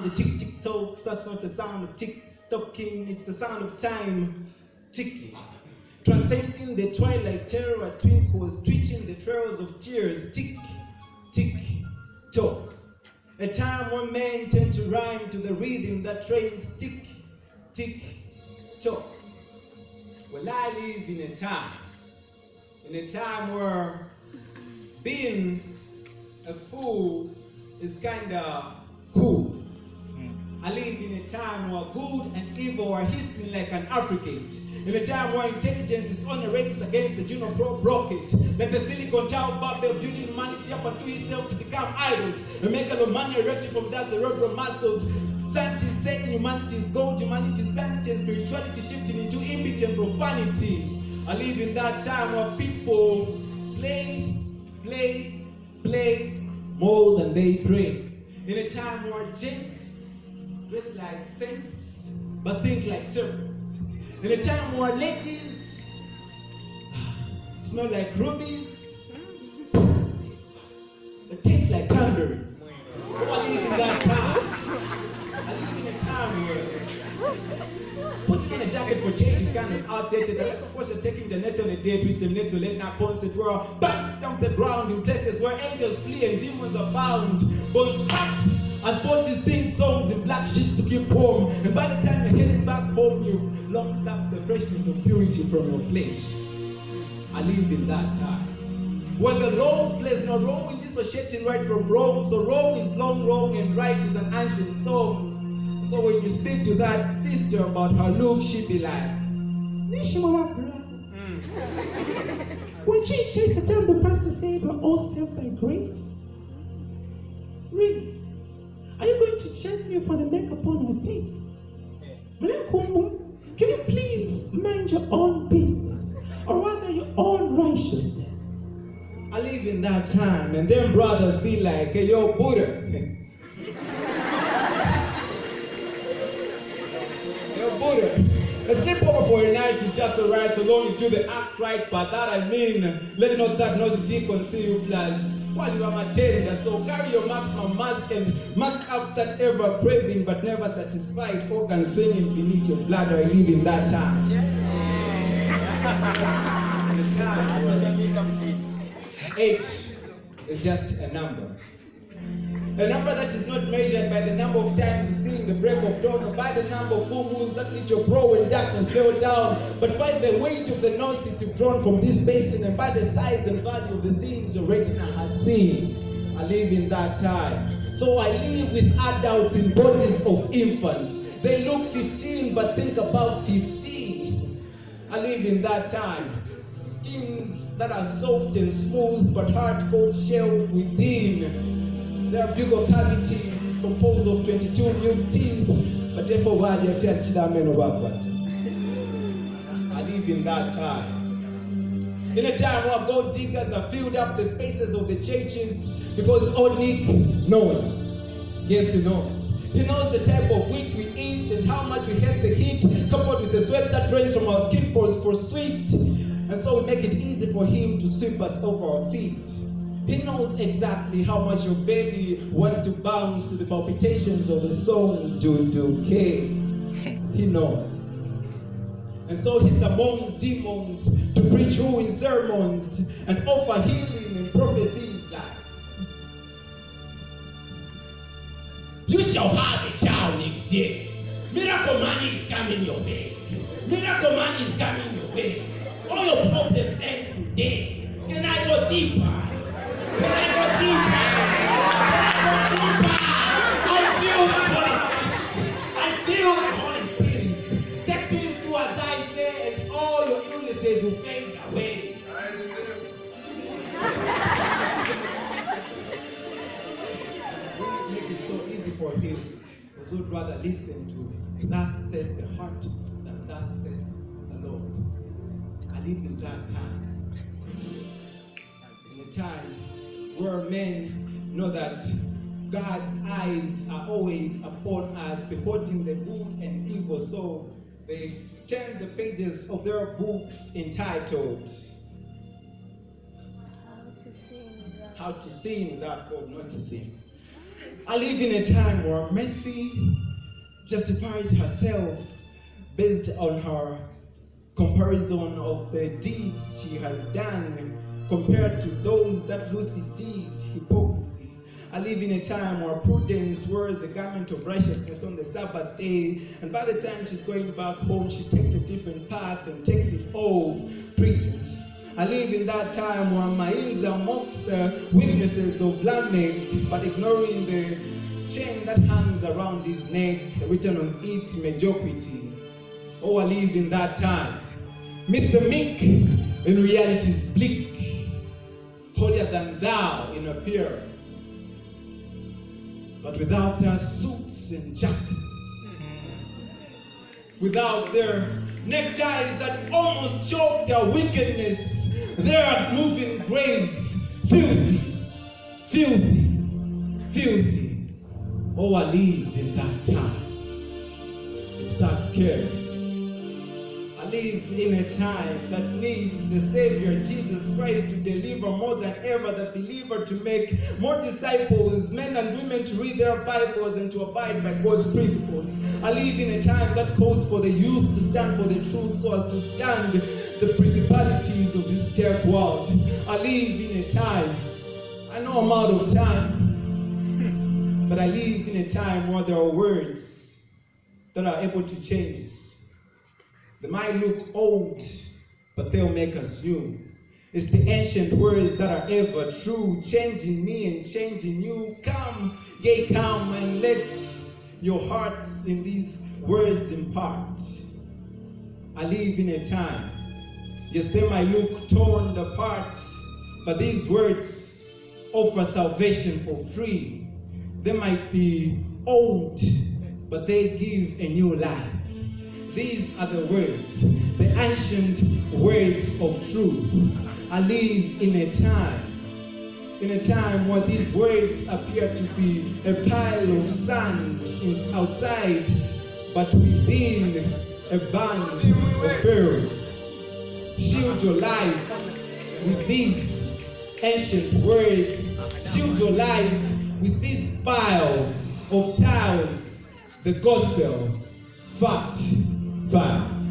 The tick tick tokes, that's not the sound of tick stocking, it's the sound of time ticking. Transcending the twilight terror twinkles, twitching the trails of tears, tick, tick, tock. A time when men tend to rhyme to the rhythm that trains tick, tick, tock. Well, I live in a time where being a fool is kinda cool. I live in a time where good and evil are hissing like an affricate. In a time where intelligence is on a race against the Juno Probe rocket. Like the Silicon Child Babel building humanity up unto itself to become idols. A megalomania erected from their cerebral muscles. Sanchez saying humanity is gold, humanity is Sanchez, spirituality shifting into image and profanity. I live in that time where people play more than they pray. In a time where gents dress like saints, but think like serpents. In a time where ladies smell like rubies, but taste like candles. Oh, I live in that time. I live in a time where putting in a jacket for change is kind of outdated. Unless, of course, you're taking the net on a date, which the next will let that concept where bats stamp the ground in places where angels flee and demons are bound. Bones up as bodies sing songs in black sheets to keep warm. And by the time you're heading back home, you've long sucked the freshness of purity from your flesh. I live in that time. Where the wrong plays no role in dissociating right from wrong. So wrong is long, wrong, and right is an ancient song. So when you speak to that sister about her look, she'd be like, when she tries to tell the pastor say we're all saved by grace? Really? Are you going to check me for the makeup on her face? Can you please mind your own business? Or rather your own righteousness? I live in that time and them brothers be like, hey, yo, Buddha. Yo, Buddha. A sleepover for a night is just alright so long you do the act right. But that I mean, let not that not the deacon see you plus. While you are my tender, so carry your maximum mask and mask out that ever craving but never satisfied organ swinging beneath your bladder. I live in that time. In a time where age is just a number. A number that is not measured by the number of times you see the break of dawn, or by the number of full moons that let your brow when darkness fell down, but by the weight of the gnosis you've drawn from this basin, and by the size and value of the things your retina has seen. I live in that time. So I live with adults in bodies of infants. They look 15 but think about 15. I live in that time. Skins that are soft and smooth but hard-cold shell within. There are buccal cavities composed of 22 milk teeth, but therefore I live in that time. In a time where gold diggers have filled up the spaces of the churches because only knows. Yes, he knows. He knows the type of wheat we eat and how much we hate the heat, coupled with the sweat that drains from our skin pores for sweet. And so we make it easy for him to sweep us over our feet. He knows exactly how much your belly wants to bounce to the palpitations of the song do-do-K. He knows. And so he summons demons to preach ruined sermons and offer healing and prophecies like, you shall have a child next year. Miracle money is coming your way. Miracle money is coming your way. All your problems end today. Can I go deeper? Can I go deeper? Can I go deeper? I feel the Holy Spirit. Take this to as I say, and all your illnesses will fade away. We make it so easy for him, because we'd rather listen to thus said the heart than thus said the Lord. I live in that time. In a time where men know that God's eyes are always upon us, beholding the good and evil, so they turn the pages of their books entitled How to Sin Without God Noticing. I live in a time where mercy justifies herself based on her comparison of the deeds she has done compared to those that Lucy did, hypocrisy. I live in a time where prudence wears a garment of righteousness on the Sabbath day, and by the time she's going back home, she takes a different path and takes it off pretense. I live in that time where Mainza mocks the weaknesses of Lamech, but ignoring the chain that hangs around his neck, written on it, mediocrity. Oh, I live in that time. Meet the meek, in reality is bleak, holier than thou in appearance, but without their suits and jackets, without their neckties that almost choke their wickedness, they are moving graves, filthy, filthy, filthy. Oh, I live in that time. It starts scary. I live in a time that needs the Savior, Jesus Christ, to deliver more than ever the believer, to make more disciples, men and women to read their Bibles and to abide by God's principles. I live in a time that calls for the youth to stand for the truth so as to stand the principalities of this dark world. I live in a time, I know I'm out of time, but I live in a time where there are words that are able to change us. They might look old, but they'll make us new. It's the ancient words that are ever true, changing me and changing you. Come, yea, come, and let your hearts in these words impart. I live in a time, yes, they might look torn apart, but these words offer salvation for free. They might be old, but they give a new life. These are the words, the ancient words of truth. I live in a time where these words appear to be a pile of sand outside, but within a band of pearls. Shield your life with these ancient words. Shield your life with this pile of tiles, the gospel, fact, facts.